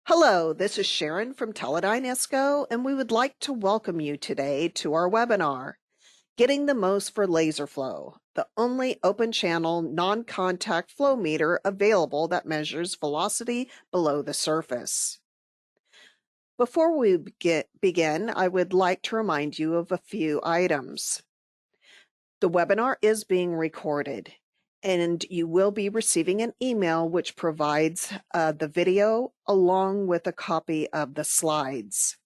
Hello, this is Sharon from Teledyne ISCO, and we would like to welcome you today to our webinar, Getting the Most for LaserFlow, the only open-channel, non-contact flow meter available that measures velocity below the surface. Before we begin, I would like to remind you of a few items. The webinar is being recorded, and you will be receiving an email which provides the video along with a copy of the slides.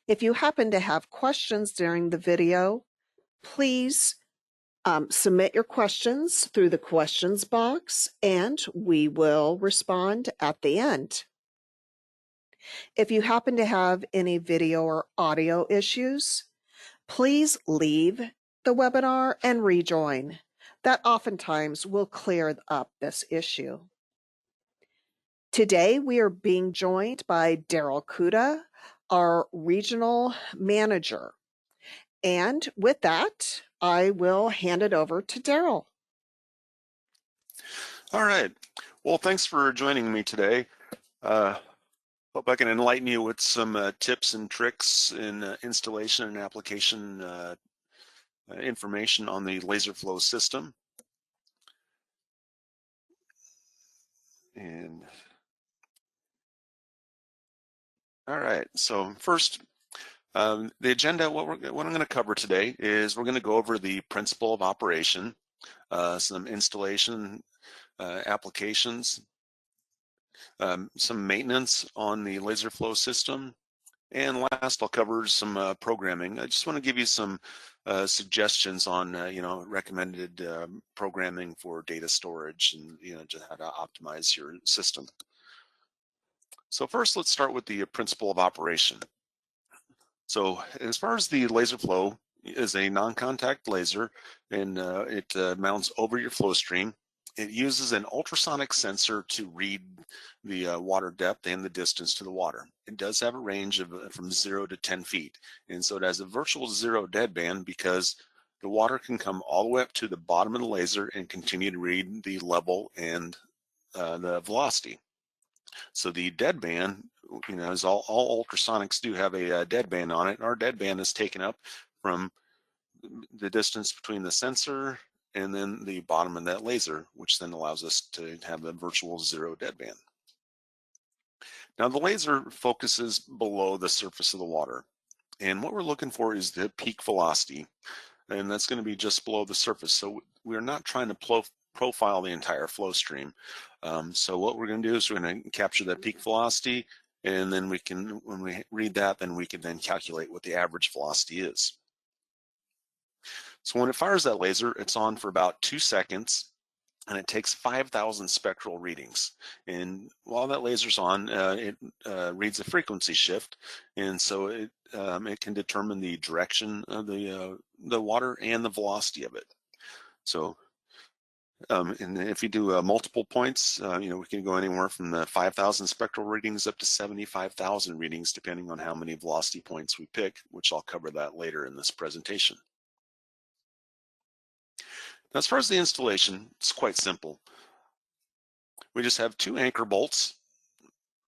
If you happen to have questions during the video, please submit your questions through the questions box and we will respond at the end. If you happen to have any video or audio issues, please leave the webinar and rejoin. That oftentimes will clear up this issue. Today, we are being joined by Daryl Kuda, our regional manager. And with that, I will hand it over to Daryl. All right. Well, thanks for joining me today. Hope I can enlighten you with some tips and tricks in installation and application information on the LaserFlow system. And all right. So first, the agenda. What I'm going to cover today is we're going to go over the principle of operation, some installation applications, some maintenance on the LaserFlow system, and last I'll cover some programming. I just want to give you some suggestions on recommended programming for data storage and just how to optimize your system. So first, let's start with the principle of operation. So as far as the LaserFlow is a non-contact laser, and it mounts over your flow stream. It uses an ultrasonic sensor to read the water depth and the distance to the water. It does have a range of from 0 to 10 feet. And so it has a virtual zero deadband because the water can come all the way up to the bottom of the laser and continue to read the level and the velocity. So the deadband, as all ultrasonics do have a deadband on it. Our deadband is taken up from the distance between the sensor and then the bottom of that laser, which then allows us to have the virtual zero deadband. Now the laser focuses below the surface of the water, and what we're looking for is the peak velocity, and that's going to be just below the surface. So we're not trying to profile the entire flow stream. So what we're going to do is we're going to capture that peak velocity, and then we can, when we read that, then we can then calculate what the average velocity is. So when it fires that laser, it's on for about 2 seconds, and it takes 5,000 spectral readings. And while that laser's on, it reads a frequency shift, and so it can determine the direction of the water and the velocity of it. So, and if you do multiple points, we can go anywhere from the 5,000 spectral readings up to 75,000 readings, depending on how many velocity points we pick, which I'll cover that later in this presentation. Now, as far as the installation, it's quite simple. We just have 2 anchor bolts,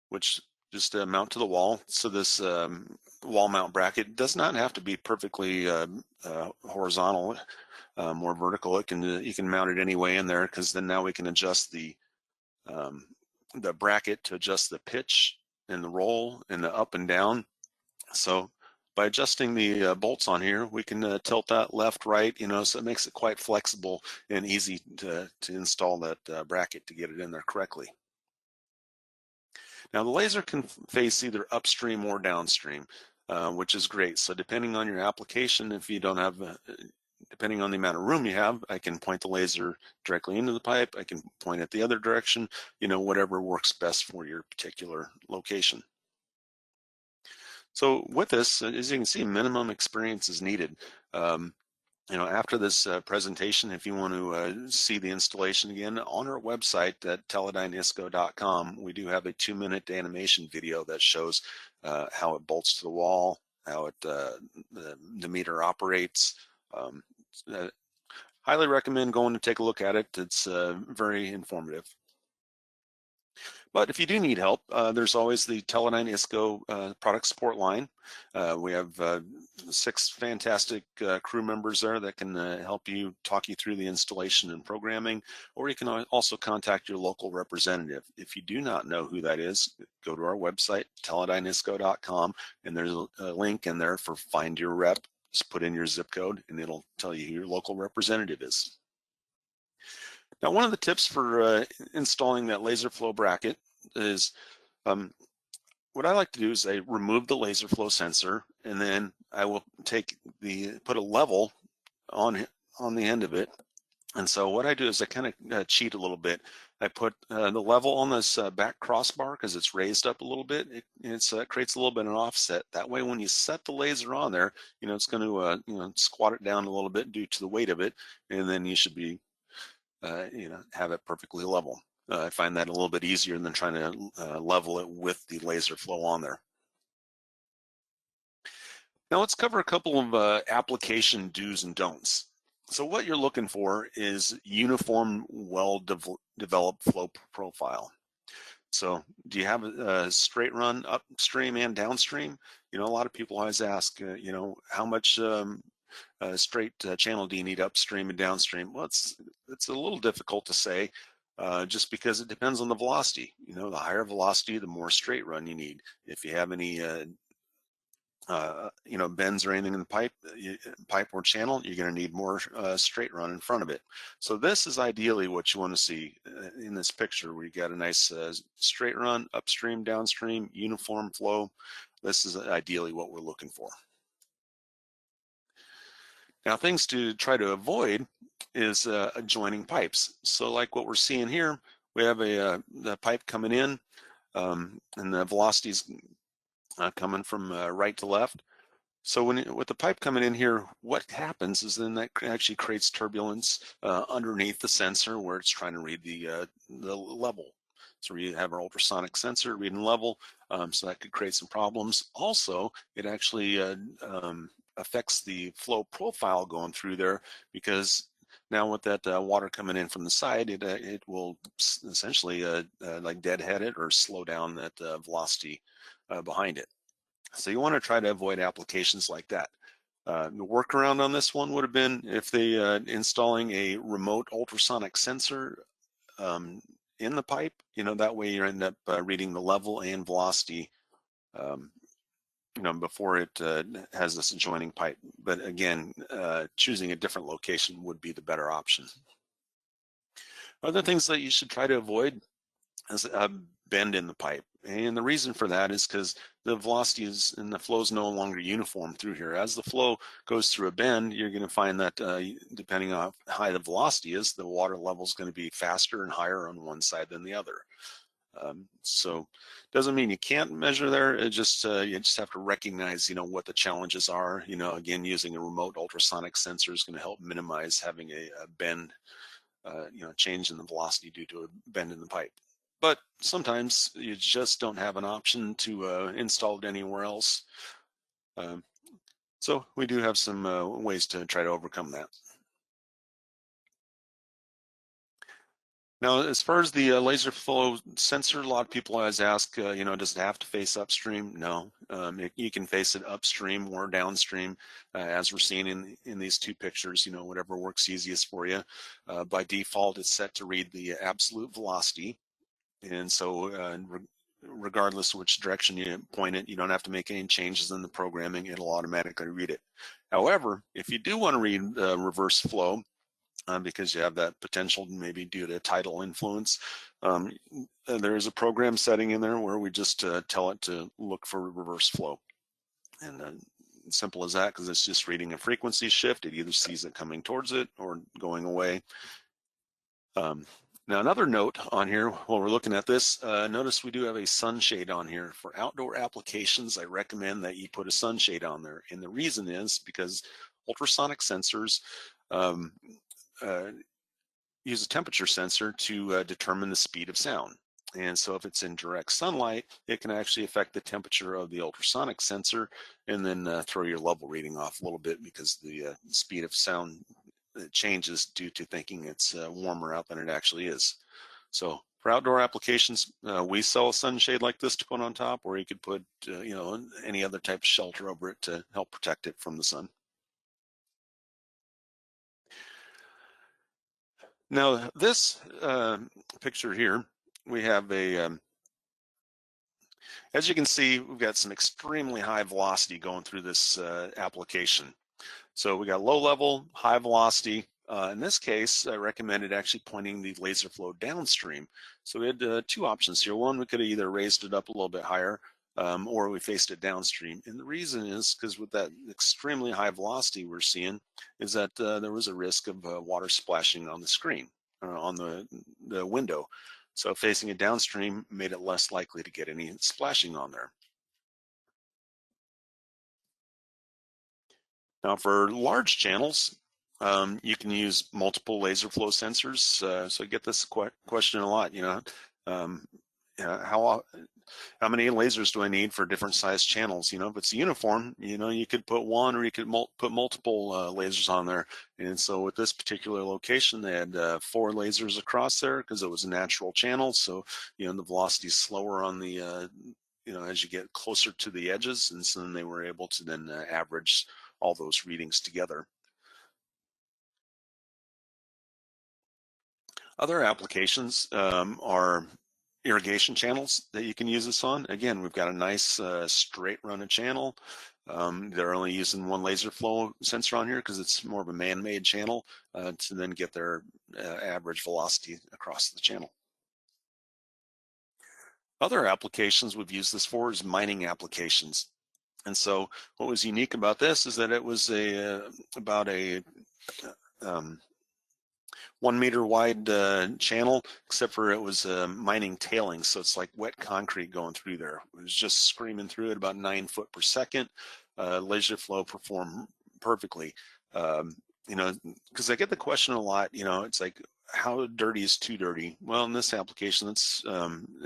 which just mount to the wall. So this wall mount bracket does not have to be perfectly horizontal or vertical. You can mount it any way in there, because then now we can adjust the bracket to adjust the pitch and the roll and the up and down. So by adjusting the bolts on here, we can tilt that left, right, so it makes it quite flexible and easy to install that bracket to get it in there correctly. Now the laser can face either upstream or downstream, which is great. So depending on your application, if you don't have, depending on the amount of room you have, I can point the laser directly into the pipe. I can point it the other direction, whatever works best for your particular location. So with this, as you can see, minimum experience is needed. After this presentation, if you want to see the installation again, on our website at teledyneisco.com, we do have a 2-minute animation video that shows how it bolts to the wall, how it the meter operates. Highly recommend going to take a look at it. It's very informative. But if you do need help, there's always the Teledyne ISCO product support line. We have 6 fantastic crew members there that can help you, talk you through the installation and programming, or you can also contact your local representative. If you do not know who that is, go to our website, teledyneisco.com, and there's a link in there for Find Your Rep. Just put in your zip code and it'll tell you who your local representative is. Now, one of the tips for installing that LaserFlow bracket is what I like to do is I remove the LaserFlow sensor, and then I will put a level on the end of it. And so what I do is I kind of cheat a little bit. I put the level on this back crossbar because it's raised up a little bit. It creates a little bit of an offset. That way, when you set the laser on there, it's going to squat it down a little bit due to the weight of it, and then you should be have it perfectly level. I find that a little bit easier than trying to level it with the LaserFlow on there. Now let's cover a couple of application do's and don'ts. So what you're looking for is uniform, well-developed flow profile. So do you have a straight run upstream and downstream? A lot of people always ask, how much straight channel do you need upstream and downstream? Well, it's a little difficult to say, just because it depends on the velocity. The higher velocity, the more straight run you need. If you have any bends or anything in the pipe or channel, you're going to need more straight run in front of it. So this is ideally what you want to see in this picture, where you got a nice straight run, upstream, downstream, uniform flow. This is ideally what we're looking for. Now, things to try to avoid is adjoining pipes. So like what we're seeing here, we have the pipe coming in, and the velocity's coming from right to left. So with the pipe coming in here, what happens is then that actually creates turbulence underneath the sensor where it's trying to read the level. So we have our ultrasonic sensor reading level, so that could create some problems. Also, it actually affects the flow profile going through there, because now with that water coming in from the side, it will essentially like deadhead it or slow down that velocity behind it. So you want to try to avoid applications like that. The workaround on this one would have been if they installing a remote ultrasonic sensor in the pipe. That way you end up reading the level and velocity before it has this adjoining pipe. But again, choosing a different location would be the better option. Other things that you should try to avoid is a bend in the pipe. And the reason for that is because the velocity and the flow is no longer uniform through here. As the flow goes through a bend, you're going to find that depending on how high the velocity is, the water level is going to be faster and higher on one side than the other. So doesn't mean you can't measure there. It just you just have to recognize what the challenges are. Again, using a remote ultrasonic sensor is going to help minimize having a bend, change in the velocity due to a bend in the pipe. But sometimes you just don't have an option to install it anywhere else. So we do have some ways to try to overcome that. Now, as far as the LaserFlow sensor, a lot of people always ask, does it have to face upstream? No, you can face it upstream or downstream, as we're seeing in these two pictures, whatever works easiest for you. By default, it's set to read the absolute velocity. And so regardless of which direction you point it, you don't have to make any changes in the programming. It'll automatically read it. However, if you do want to read reverse flow, because you have that potential maybe due to tidal influence, there is a program setting in there where we just tell it to look for reverse flow. And simple as that, because it's just reading a frequency shift. It either sees it coming towards it or going away. Now, another note on here while we're looking at this, notice we do have a sunshade on here. For outdoor applications, I recommend that you put a sunshade on there. And the reason is because ultrasonic sensors use a temperature sensor to determine the speed of sound. And so if it's in direct sunlight, it can actually affect the temperature of the ultrasonic sensor and then throw your level reading off a little bit, because the speed of sound changes due to thinking it's warmer out than it actually is. So For outdoor applications, we sell a sunshade like this to put on top, or you could put, you know, any other type of shelter over it to help protect it from the sun. Now, this picture here, we have as you can see, we've got some extremely high velocity going through this application. So we got low level, high velocity. In this case, I recommended actually pointing the laser flow downstream. So we had two options here. One, we could have either raised it up a little bit higher, or we faced it downstream. And the reason is because with that extremely high velocity we're seeing is that there was a risk of water splashing on the screen, on the window. So facing it downstream made it less likely to get any splashing on there. Now for large channels, you can use multiple laser flow sensors. So I get this question a lot, how many lasers do I need for different size channels? If it's uniform, you could put one, or you could put multiple lasers on there. And so with this particular location, they had 4 lasers across there because it was a natural channel. So, the velocity is slower on the, as you get closer to the edges. And so then they were able to then average all those readings together. Other applications are irrigation channels that you can use this on. Again, we've got a nice straight run of channel. They're only using one laser flow sensor on here because it's more of a man-made channel to then get their average velocity across the channel. Other applications we've used this for is mining applications. And so what was unique about this is that it was about a 1 meter wide channel, except for it was mining tailings. So it's like wet concrete going through there. It was just screaming through at about 9 foot per second. Laser flow performed perfectly. Because I get the question a lot, it's like, how dirty is too dirty? Well, in this application, it's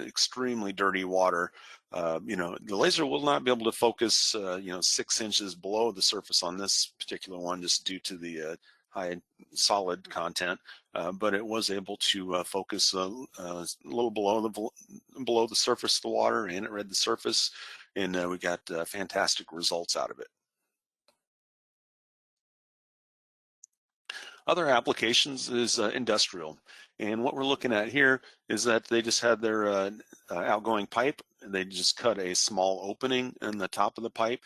extremely dirty water. The laser will not be able to focus, 6 inches below the surface on this particular one, just due to the high solid content, but it was able to focus a little below the surface of the water, and it read the surface, and we got fantastic results out of it. Other applications is industrial, and what we're looking at here is that they just had their outgoing pipe, and they just cut a small opening in the top of the pipe.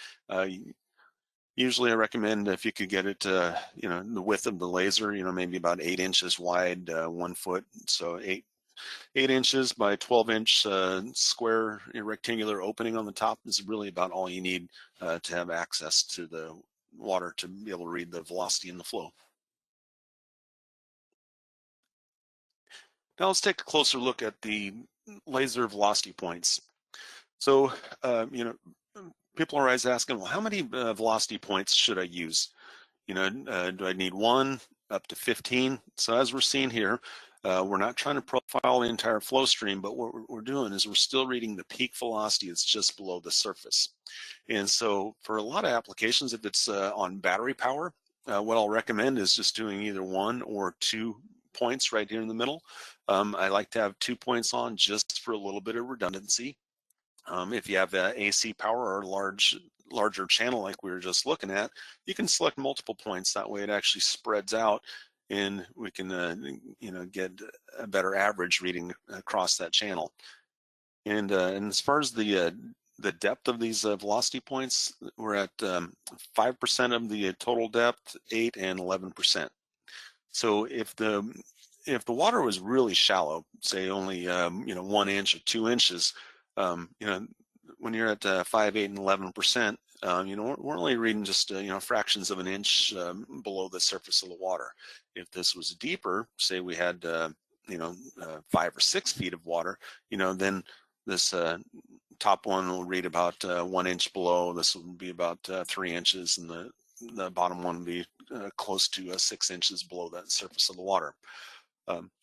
Usually I recommend, if you could get it, the width of the laser, maybe about 8 inches wide, 1 foot, so 8 inches by 12-inch square rectangular opening on the top is really about all you need to have access to the water to be able to read the velocity and the flow. Now let's take a closer look at the laser velocity points. So, people are always asking, well, how many velocity points should I use? Do I need 1 up to 15? So as we're seeing here, we're not trying to profile the entire flow stream, but what we're doing is we're still reading the peak velocity that's just below the surface. And so for a lot of applications, if it's on battery power, what I'll recommend is just doing either 1 or 2 points right here in the middle. I like to have 2 points on just for a little bit of redundancy. If you have AC power or larger channel like we were just looking at, you can select multiple points. That way it actually spreads out, and we can get a better average reading across that channel. And as far as the depth of these velocity points, we're at 5% of the total depth, 8 and 11%. So if the water was really shallow, say only 1 inch or 2 inches, when you're at 5, 8, and 11%, we're only reading just fractions of an inch below the surface of the water. If this was deeper, say we had 5 or 6 feet of water, then this top one will read about 1 inch below. This will be about 3 inches, and the bottom one will be close to 6 inches below that surface of the water.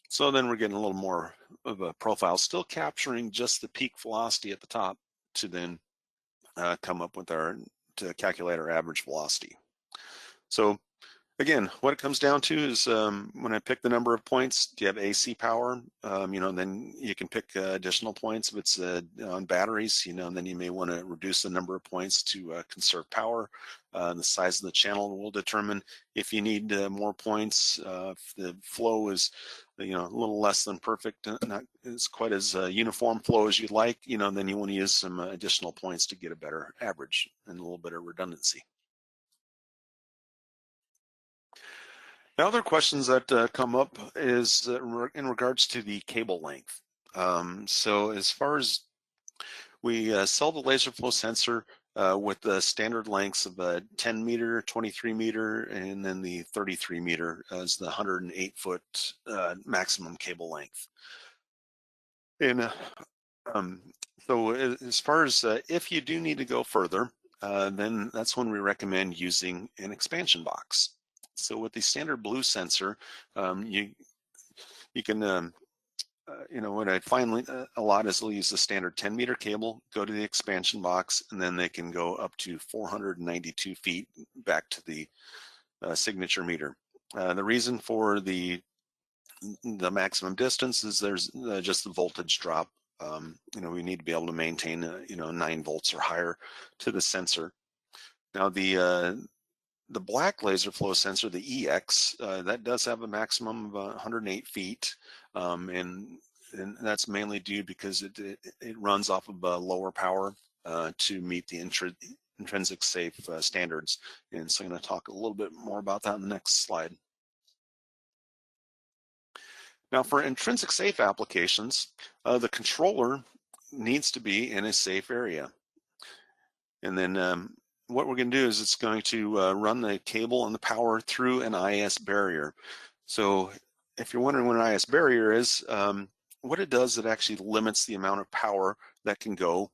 So then we're getting a little more of a profile, still capturing just the peak velocity at the top to then come up with to calculate our average velocity. So Again, what it comes down to is when I pick the number of points, do you have AC power? Then you can pick additional points. If it's on batteries, then you may want to reduce the number of points to conserve power. The size of the channel will determine if you need more points. If the flow is, a little less than perfect, not as quite as uniform flow as you'd like, then you want to use some additional points to get a better average and a little bit of redundancy. Now, other questions that come up is in regards to the cable length. So as far as we sell the LaserFlow sensor with the standard lengths of 10 meter, 23 meter, and then the 33 meter as the 108-foot maximum cable length. And so as far as if you do need to go further, then that's when we recommend using an expansion box. So with the standard blue sensor, you can, what I find a lot is they'll use the standard 10-meter cable, go to the expansion box, and then they can go up to 492 feet back to the signature meter. The reason for the maximum distance is there's just the voltage drop. We need to be able to maintain, 9 volts or higher to the sensor. Now the black LaserFlow sensor, the EX, that does have a maximum of 108 feet, and that's mainly due because it runs off of lower power to meet the intrinsic safe standards. And so I'm going to talk a little bit more about that in the next slide. Now, for intrinsic safe applications, the controller needs to be in a safe area. And then what we're going to do is it's going to run the cable and the power through an IS barrier. So if you're wondering what an IS barrier is, what it does, it actually limits the amount of power that can go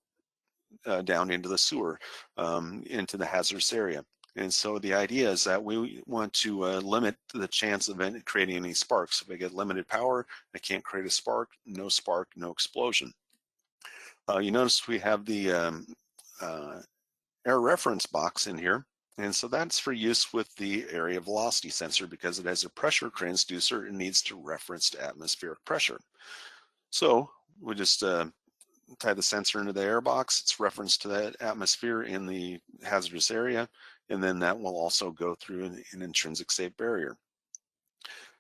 down into the sewer, into the hazardous area. And so the idea is that we want to limit the chance of creating any sparks. If I get limited power, I can't create a spark, no explosion. You notice we have the air reference box in here. And so that's for use with the area velocity sensor because it has a pressure transducer. It needs to reference to atmospheric pressure. So we just tie the sensor into the air box. It's referenced to that atmosphere in the hazardous area. And then that will also go through an intrinsic safe barrier.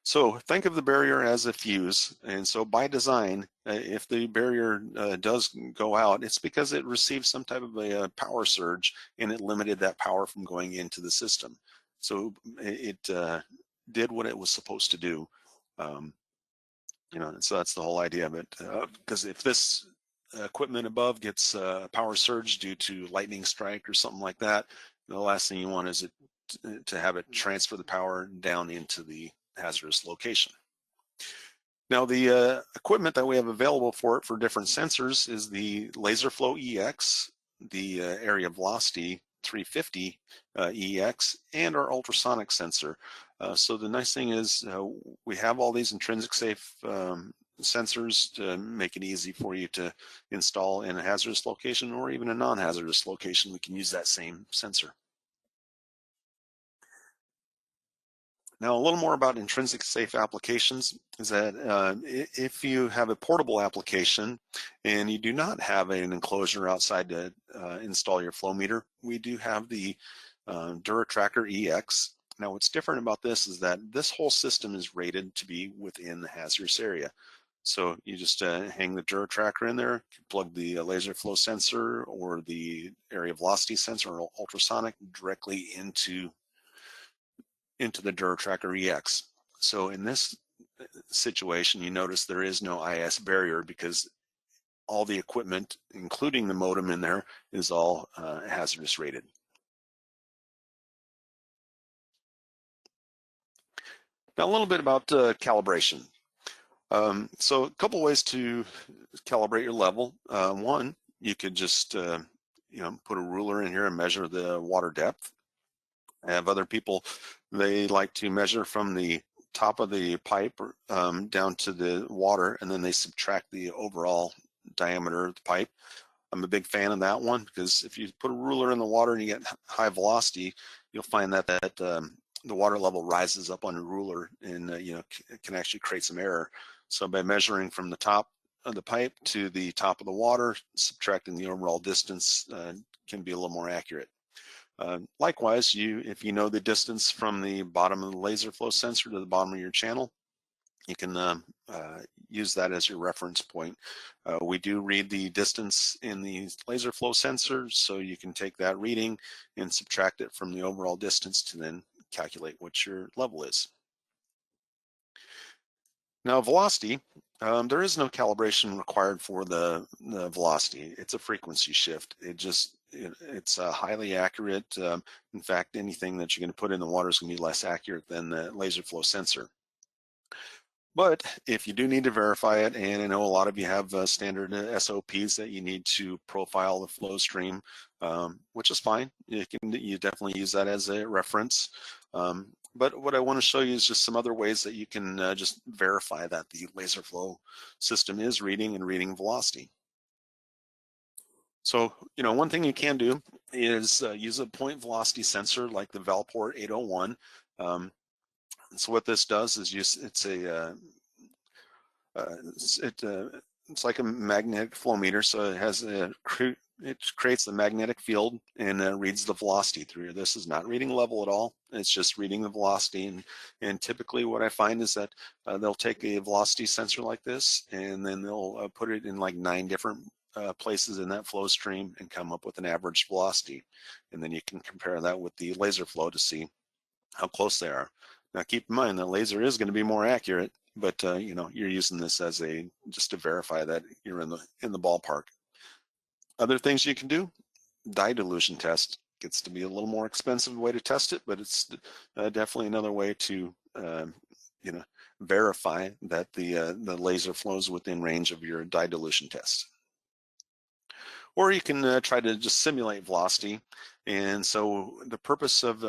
So think of the barrier as a fuse. And so by design, if the barrier does go out, it's because it received some type of a power surge and it limited that power from going into the system. So it did what it was supposed to do. And so that's the whole idea of it. Because if this equipment above gets a power surge due to lightning strike or something like that, the last thing you want is to have it transfer the power down into the hazardous location. Now the equipment that we have available for it for different sensors is the LaserFlow EX, the area velocity 350 EX, and our ultrasonic sensor. So the nice thing is we have all these intrinsic safe sensors to make it easy for you to install in a hazardous location or even a non-hazardous location. We can use that same sensor. Now, a little more about intrinsic safe applications is that if you have a portable application and you do not have an enclosure outside to install your flow meter, we do have the DuraTracker EX. Now, what's different about this is that this whole system is rated to be within the hazardous area. So you just hang the DuraTracker in there, plug the LaserFlow sensor or the area velocity sensor or ultrasonic directly into the DuraTracker EX. So in this situation, you notice there is no IS barrier because all the equipment, including the modem in there, is all hazardous rated. Now a little bit about calibration. So a couple ways to calibrate your level. One, you could just put a ruler in here and measure the water depth. I have other people, they like to measure from the top of the pipe down to the water, and then they subtract the overall diameter of the pipe. I'm a big fan of that one because if you put a ruler in the water and you get high velocity, you'll find that the water level rises up on a ruler and can actually create some error. So by measuring from the top of the pipe to the top of the water, subtracting the overall distance can be a little more accurate. Likewise, if you know the distance from the bottom of the LaserFlow sensor to the bottom of your channel, you can use that as your reference point. We do read the distance in the LaserFlow sensor, so you can take that reading and subtract it from the overall distance to then calculate what your level is. Now, velocity, there is no calibration required for the velocity. It's a frequency shift. It's highly accurate. In fact, anything that you're going to put in the water is going to be less accurate than the LaserFlow sensor. But if you do need to verify it, and I know a lot of you have standard SOPs that you need to profile the flow stream, which is fine. You definitely use that as a reference. But what I want to show you is just some other ways that you can just verify that the LaserFlow system is reading and reading velocity. So, one thing you can do is use a point velocity sensor like the Valport 801. So what this does is it's like a magnetic flow meter. So it has it creates the magnetic field and reads the velocity through here. This is not reading level at all. It's just reading the velocity. And typically what I find is that they'll take a velocity sensor like this, and then they'll put it in like 9 different places in that flow stream and come up with an average velocity. And then you can compare that with the LaserFlow to see how close they are. Now keep in mind that laser is going to be more accurate, but you're using this as just to verify that you're in the ballpark. Other things you can do, dye dilution test. Gets to be a little more expensive way to test it, but it's definitely another way to verify that the laser flows within range of your dye dilution test. Or you can try to just simulate velocity. And so the purpose of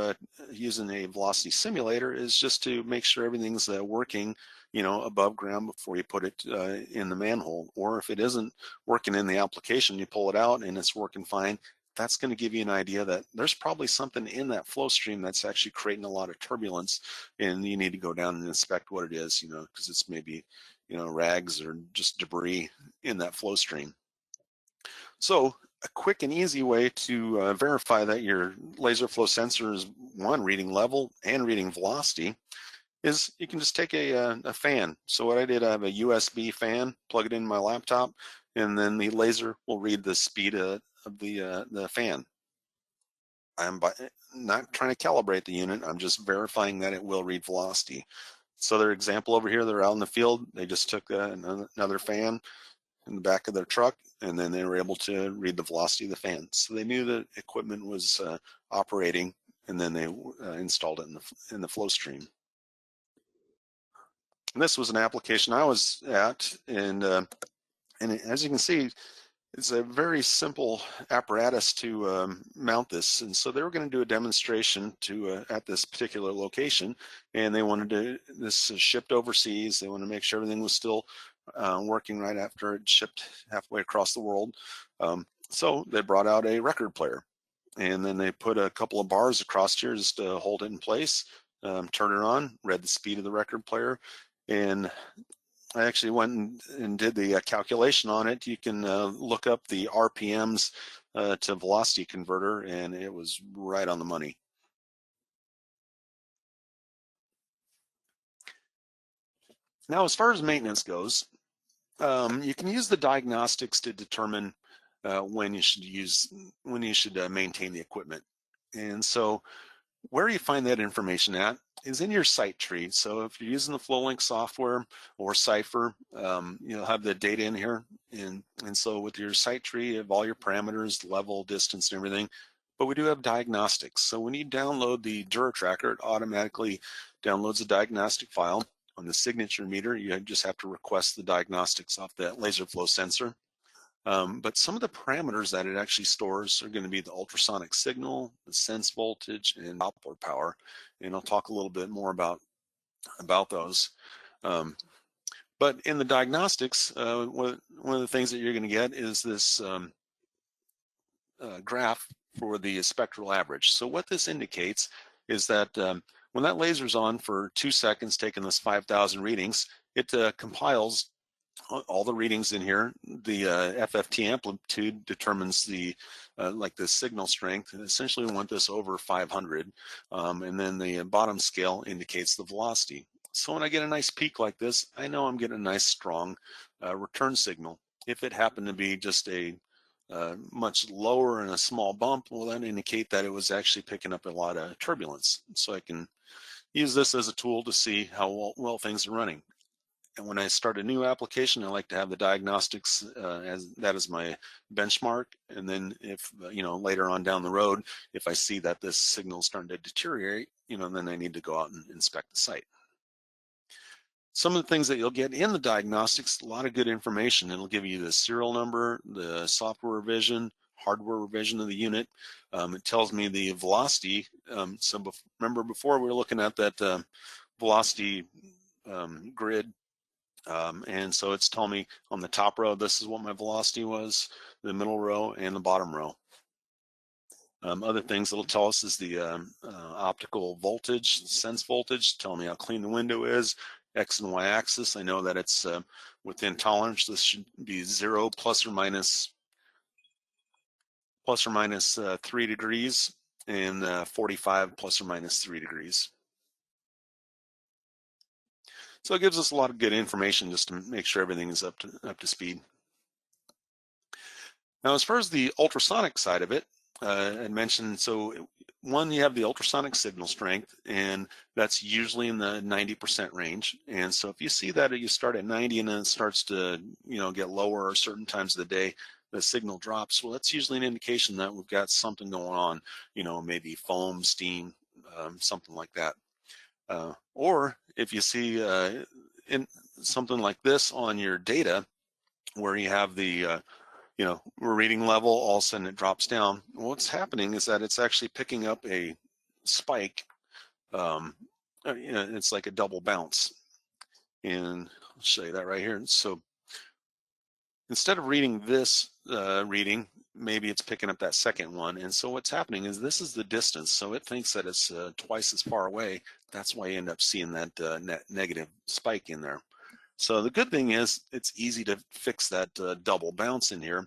using a velocity simulator is just to make sure everything's working, above ground before you put it in the manhole. Or if it isn't working in the application, you pull it out and it's working fine. That's going to give you an idea that there's probably something in that flow stream that's actually creating a lot of turbulence, and you need to go down and inspect what it is, because it's maybe, rags or just debris in that flow stream. So a quick and easy way to verify that your LaserFlow sensor is, one, reading level and reading velocity, is you can just take a fan. So what I did, I have a USB fan, plug it in my laptop, and then the laser will read the speed of the fan. I'm not trying to calibrate the unit, I'm just verifying that it will read velocity. So their example over here, they're out in the field, they just took another fan in the back of their truck, and then they were able to read the velocity of the fan. So they knew the equipment was operating, and then they installed it in the flow stream. And this was an application I was at, and as you can see, it's a very simple apparatus to mount this. And so they were going to do a demonstration at this particular location, and they wanted this shipped overseas. They wanted to make sure everything was still working right after it shipped halfway across the world. So they brought out a record player, and then they put a couple of bars across here just to hold it in place, turn it on, read the speed of the record player, and I actually went and did the calculation on it. You can look up the RPMs to velocity converter, and it was right on the money. Now, as far as maintenance goes, you can use the diagnostics to determine when you should maintain the equipment. And so where you find that information at is in your site tree. So if you're using the FlowLink software or Cipher, you'll have the data in here. And so with your site tree, you have all your parameters, level, distance, and everything. But we do have diagnostics. So when you download the DuraTracker, it automatically downloads a diagnostic file. On the signature meter, you just have to request the diagnostics off that LaserFlow sensor. But some of the parameters that it actually stores are going to be the ultrasonic signal, the sense voltage, and Doppler power. And I'll talk a little bit more about those. But in the diagnostics, one of the things that you're going to get is this graph for the spectral average. So what this indicates is that when that laser's on for 2 seconds, taking those 5,000 readings, it compiles all the readings in here. The FFT amplitude determines the like the signal strength, and essentially we want this over 500, and then the bottom scale indicates the velocity. So when I get a nice peak like this, I know I'm getting a nice strong return signal. If it happened to be just a much lower and a small bump, well, that indicate that it was actually picking up a lot of turbulence. So I can use this as a tool to see how well things are running. And when I start a new application, I like to have the diagnostics as that is my benchmark. And then if, later on down the road, if I see that this signal is starting to deteriorate, then I need to go out and inspect the site. Some of the things that you'll get in the diagnostics, a lot of good information. It'll give you the serial number, the software revision, hardware revision of the unit. It tells me the velocity. Remember before we were looking at that velocity grid, and so it's telling me on the top row, this is what my velocity was, the middle row, and the bottom row. Other things it'll tell us is the optical voltage, sense voltage, telling me how clean the window is, X and Y axis. I know that it's within tolerance. This should be 0 plus or minus 3 degrees, and 45 plus or minus 3 degrees. So it gives us a lot of good information just to make sure everything is up to speed. Now, as far as the ultrasonic side of it, I mentioned, so one, you have the ultrasonic signal strength, and that's usually in the 90% range. And so if you see that you start at 90 and then it starts to, get lower or certain times of the day, the signal drops, well, that's usually an indication that we've got something going on, maybe foam, steam, something like that. Or if you see in something like this on your data where you have the reading level, all of a sudden it drops down. What's happening is that it's actually picking up a spike. It's like a double bounce. And I'll show you that right here. So instead of reading this reading, maybe it's picking up that second one. And so what's happening is this is the distance. So it thinks that it's twice as far away. That's why you end up seeing that negative spike in there. So the good thing is it's easy to fix that double bounce in here.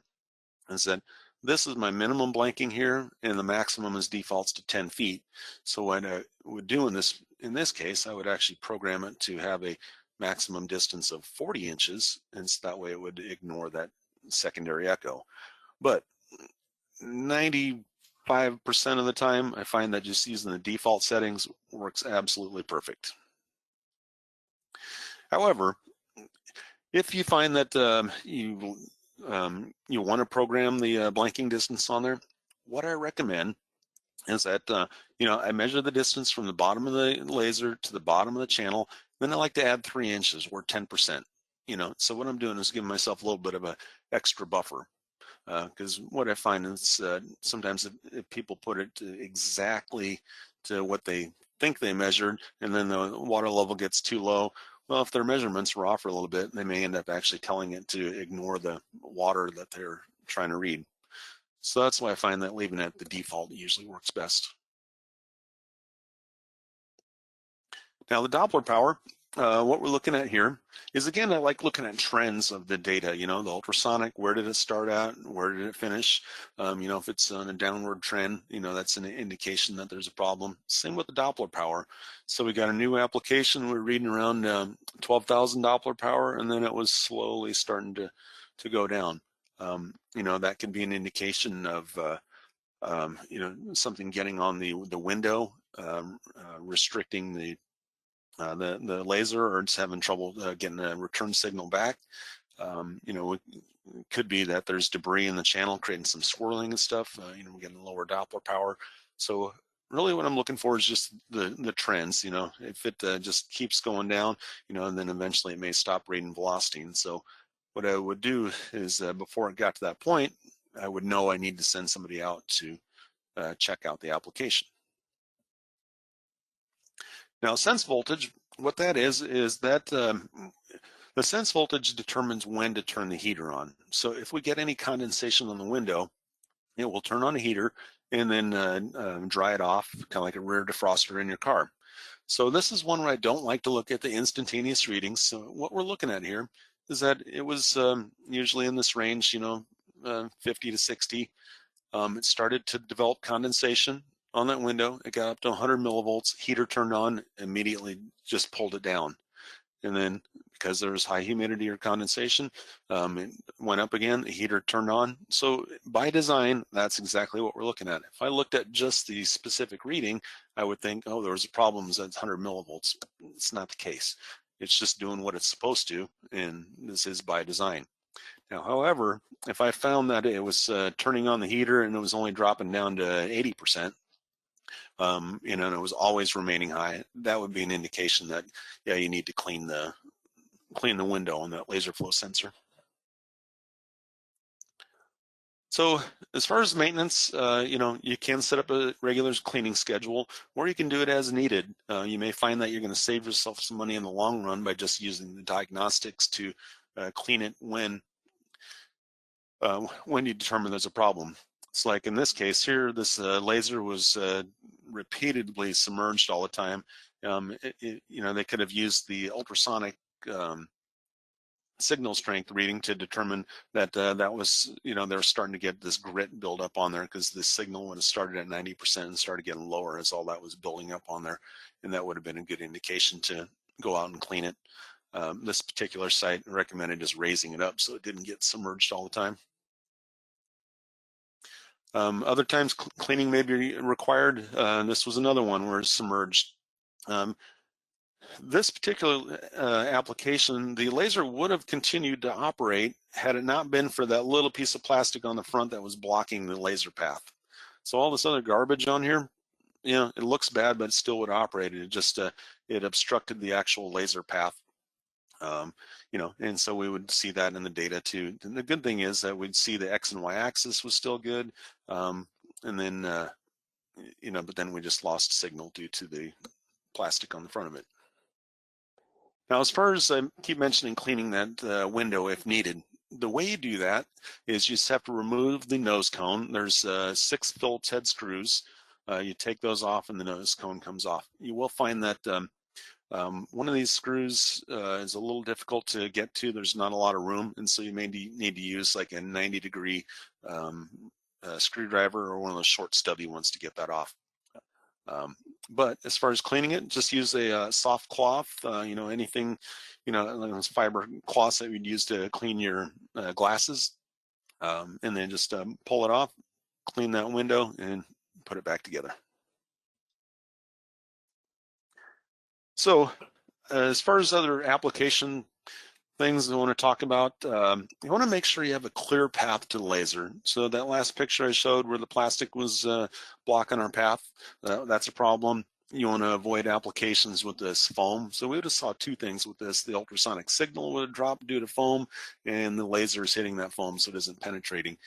Is that this is my minimum blanking here, and the maximum is defaults to 10 feet. So what I would do in this case, I would actually program it to have a maximum distance of 40 inches, and so that way it would ignore that secondary echo. But 95% of the time, I find that just using the default settings works absolutely perfect. However, if you find that you want to program the blanking distance on there, what I recommend is that I measure the distance from the bottom of the laser to the bottom of the channel. Then I like to add 3 inches or 10%. So what I'm doing is giving myself a little bit of an extra buffer. Because what I find is sometimes if people put it exactly to what they think they measured, and then the water level gets too low, well, if their measurements were off for a little bit, they may end up actually telling it to ignore the water that they're trying to read. So that's why I find that leaving it at the default usually works best. Now the Doppler power, what we're looking at here is, again, I like looking at trends of the data, the ultrasonic, where did it start at, where did it finish? If it's on a downward trend, that's an indication that there's a problem. Same with the Doppler power. So we got a new application, we're reading around 12,000 Doppler power, and then it was slowly starting to go down. That can be an indication of something getting on the window, restricting the laser, or just having trouble getting a return signal back. It could be that there's debris in the channel creating some swirling and stuff. We're getting lower Doppler power. So really what I'm looking for is just the trends. If it just keeps going down, and then eventually it may stop reading velocity. And so what I would do is before it got to that point, I would know I need to send somebody out to check out the application. Now, sense voltage, what that is that the sense voltage determines when to turn the heater on. So if we get any condensation on the window, it will turn on the heater and then dry it off, kind of like a rear defroster in your car. So this is one where I don't like to look at the instantaneous readings. So what we're looking at here is that it was usually in this range, 50 to 60. It started to develop condensation on that window. It got up to 100 millivolts. Heater turned on, immediately just pulled it down. And then because there was high humidity or condensation, it went up again, the heater turned on. So by design, that's exactly what we're looking at. If I looked at just the specific reading, I would think, oh, there was a problem, it's 100 millivolts. It's not the case. It's just doing what it's supposed to, and this is by design. Now, however, if I found that it was turning on the heater and it was only dropping down to 80%, and it was always remaining high, that would be an indication that, yeah, you need to clean the window on that LaserFlow sensor. So as far as maintenance, you can set up a regular cleaning schedule, or you can do it as needed. You may find that you're going to save yourself some money in the long run by just using the diagnostics to clean it when you determine there's a problem. It's like in this case here, this laser was repeatedly submerged all the time. They could have used the ultrasonic signal strength reading to determine that that was, they were starting to get this grit build up on there, because the signal would have started at 90% and started getting lower as all that was building up on there, and that would have been a good indication to go out and clean it. This particular site recommended just raising it up so it didn't get submerged all the time. Other times cleaning may be required. This was another one where it's submerged. This particular application, the laser would have continued to operate had it not been for that little piece of plastic on the front that was blocking the laser path. So all this other garbage on here, it looks bad, but it still would have operated. It just it obstructed the actual laser path. And so we would see that in the data too. And the good thing is that we'd see the X and Y axis was still good. And then, but then we just lost signal due to the plastic on the front of it. Now, as far as I keep mentioning cleaning that window if needed, the way you do that is you just have to remove the nose cone. There's 6 Phillips head screws. You take those off and the nose cone comes off. You will find that one of these screws is a little difficult to get to. There's not a lot of room, and so you may need to use like a 90-degree screwdriver or one of those short stubby ones to get that off. But as far as cleaning it, just use a soft cloth, anything, like those fiber cloths that we'd use to clean your glasses, and then just pull it off, clean that window, and put it back together. So as far as other application things I want to talk about, you want to make sure you have a clear path to the laser. So that last picture I showed where the plastic was blocking our path, that's a problem. You want to avoid applications with this foam. So we would have saw 2 things with this. The ultrasonic signal would have dropped due to foam, and the laser is hitting that foam, so it isn't penetrating.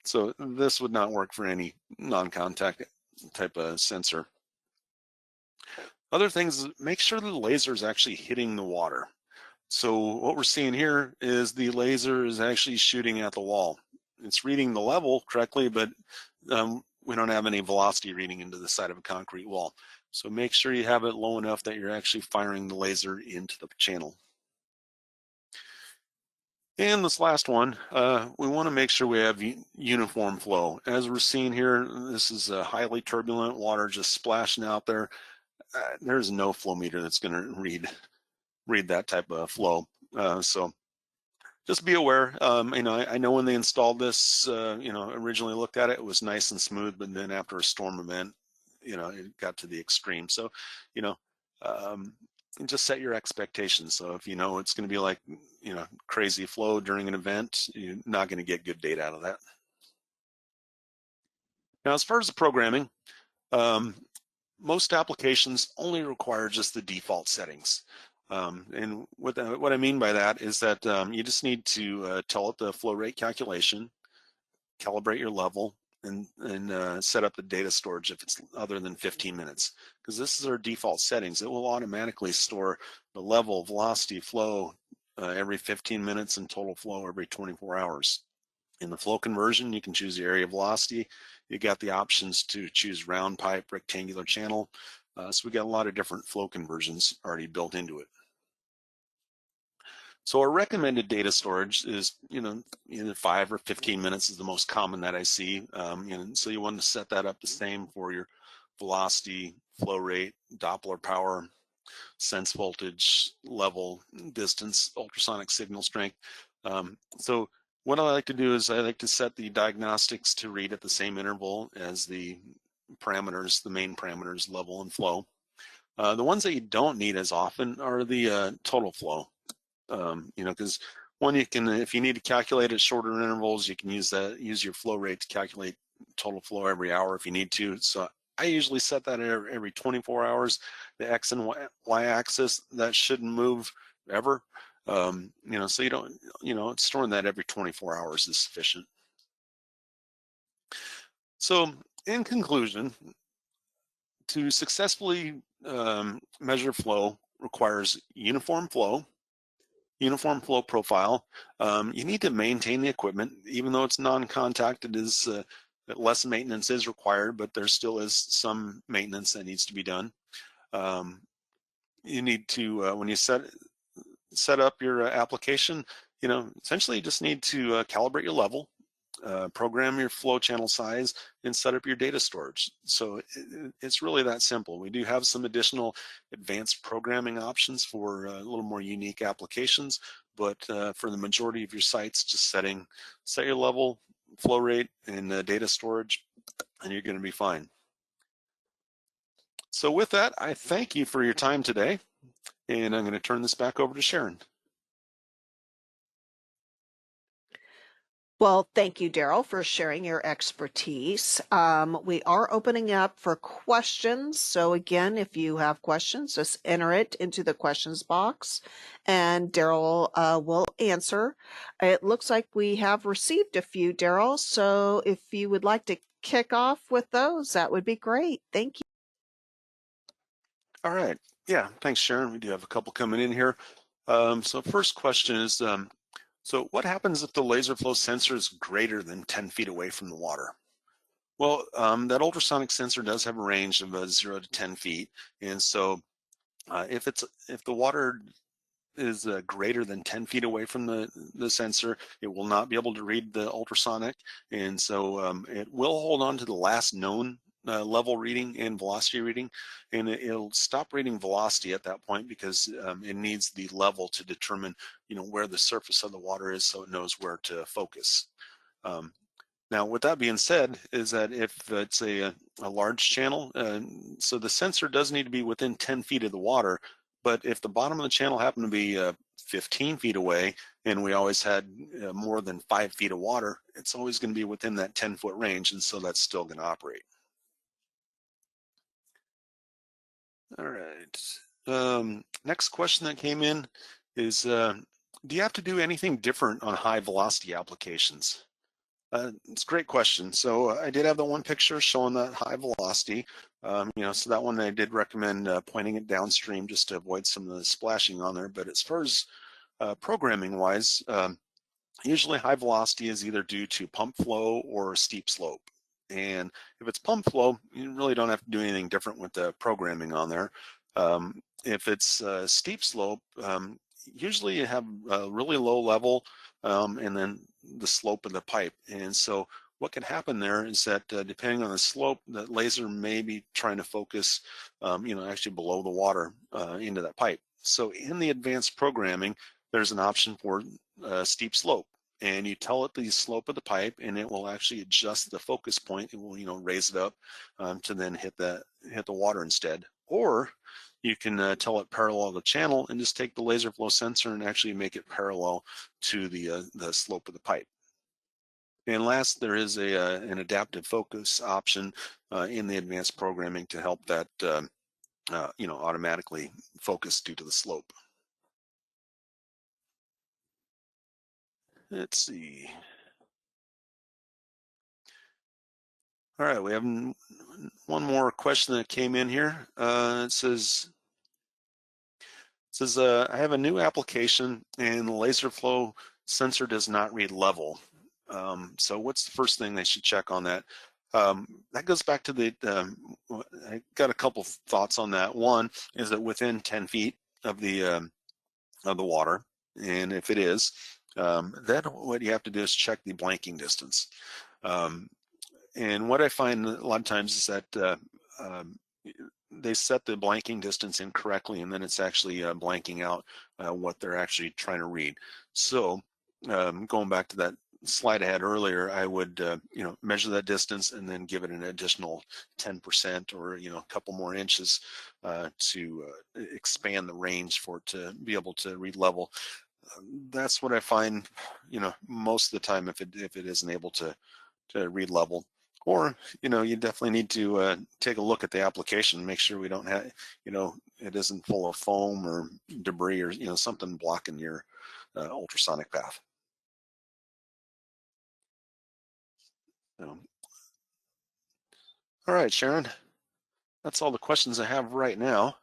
So this would not work for any non-contact type of sensor. Other things, make sure the laser is actually hitting the water. So what we're seeing here is the laser is actually shooting at the wall. It's reading the level correctly, but we don't have any velocity reading into the side of a concrete wall. So make sure you have it low enough that you're actually firing the laser into the channel. And this last one, we want to make sure we have uniform flow. As we're seeing here, this is a highly turbulent water just splashing out there. There's no flow meter that's going to read that type of flow. So just be aware. I know when they installed this, originally looked at it, it was nice and smooth, but then after a storm event, it got to the extreme. So, just set your expectations. So if it's going to be like, crazy flow during an event, you're not going to get good data out of that. Now, as far as the programming, most applications only require just the default settings. And what I mean by that is that you just need to tell it the flow rate calculation, calibrate your level, and set up the data storage if it's other than 15 minutes. Because this is our default settings. It will automatically store the level, velocity, flow every 15 minutes and total flow every 24 hours. In the flow conversion, you can choose the area velocity. You got the options to choose round pipe, rectangular channel. So we got a lot of different flow conversions already built into it. So our recommended data storage is, either 5 or 15 minutes is the most common that I see. So you want to set that up the same for your velocity, flow rate, Doppler power, sense voltage, level, distance, ultrasonic signal strength. So what I like to do is I like to set the diagnostics to read at the same interval as the parameters, the main parameters, level and flow. The ones that you don't need as often are the total flow. Because one, you can, if you need to calculate at shorter intervals, you can use your flow rate to calculate total flow every hour if you need to. So I usually set that every 24 hours. The X and Y axis, that shouldn't move ever. So you don't, storing that every 24 hours is sufficient. So in conclusion, to successfully measure flow requires uniform flow profile. You need to maintain the equipment, even though it's non-contact. It is less maintenance is required, but there still is some maintenance that needs to be done. You need to when you set up your application, essentially you just need to calibrate your level, program your flow channel size, and set up your data storage. So it's really that simple. We do have some additional advanced programming options for a little more unique applications, but for the majority of your sites, just set your level, flow rate, and data storage, and you're going to be fine. So with that, I thank you for your time today, and I'm going to turn this back over to Sharon. Well, thank you, Daryl, for sharing your expertise. We are opening up for questions. So again, if you have questions, just enter it into the questions box and Daryl will answer. It looks like we have received a few, Daryl. So if you would like to kick off with those, that would be great. Thank you. All right. Yeah, thanks, Sharon. We do have a couple coming in here. So first question is, so what happens if the LaserFlow sensor is greater than 10 feet away from the water? Well, that ultrasonic sensor does have a range of 0 to 10 feet. And so if the water is greater than 10 feet away from the sensor, it will not be able to read the ultrasonic. And so it will hold on to the last known level reading and velocity reading, and it'll stop reading velocity at that point because it needs the level to determine where the surface of the water is, so it knows where to focus. Now, with that being said, is that if it's a large channel, so the sensor does need to be within 10 feet of the water, but if the bottom of the channel happened to be 15 feet away and we always had more than 5 feet of water, it's always going to be within that 10-foot range, and so that's still going to operate. All right. Next question that came in is, do you have to do anything different on high velocity applications? It's a great question. So I did have the one picture showing that high velocity. So that one I did recommend pointing it downstream just to avoid some of the splashing on there. But as far as programming wise, usually high velocity is either due to pump flow or steep slope. And if it's pump flow, you really don't have to do anything different with the programming on there. If it's steep slope, usually you have a really low level and then the slope of the pipe. And so what can happen there is that depending on the slope, that laser may be trying to focus, actually below the water into that pipe. So in the advanced programming, there's an option for steep slope, and you tell it the slope of the pipe, and it will actually adjust the focus point. It will, raise it up to then hit the water instead. Or you can tell it parallel the channel and just take the LaserFlow sensor and actually make it parallel to the slope of the pipe. And last, there is an adaptive focus option in the advanced programming to help that automatically focus due to the slope. Let's see. All right, we have one more question that came in here. It says, I have a new application and the LaserFlow sensor does not read level. So what's the first thing they should check on that? That goes back to I got a couple thoughts on that. One is that within 10 feet of the water, and if it is, then what you have to do is check the blanking distance. And what I find a lot of times is that they set the blanking distance incorrectly, and then it's actually blanking out what they're actually trying to read. So going back to that slide I had earlier, I would measure that distance and then give it an additional 10% or a couple more inches to expand the range for it to be able to read level. That's what I find, most of the time if it isn't able to read level. Or, you definitely need to take a look at the application, make sure we don't have, it isn't full of foam or debris or, something blocking your ultrasonic path. So, all right, Sharon, that's all the questions I have right now.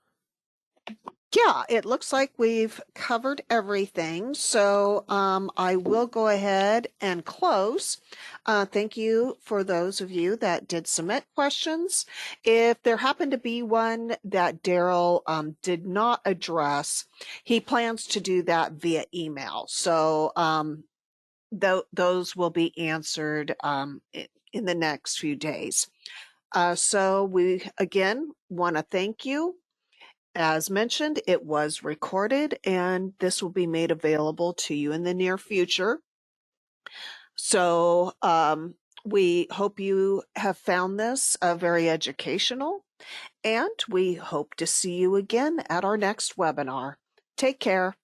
Yeah, it looks like we've covered everything. So I will go ahead and close. Thank you for those of you that did submit questions. If there happened to be one that Daryl did not address, he plans to do that via email. So those will be answered in the next few days. So we again want to thank you. As mentioned, it was recorded and this will be made available to you in the near future. So we hope you have found this very educational, and we hope to see you again at our next webinar. Take care.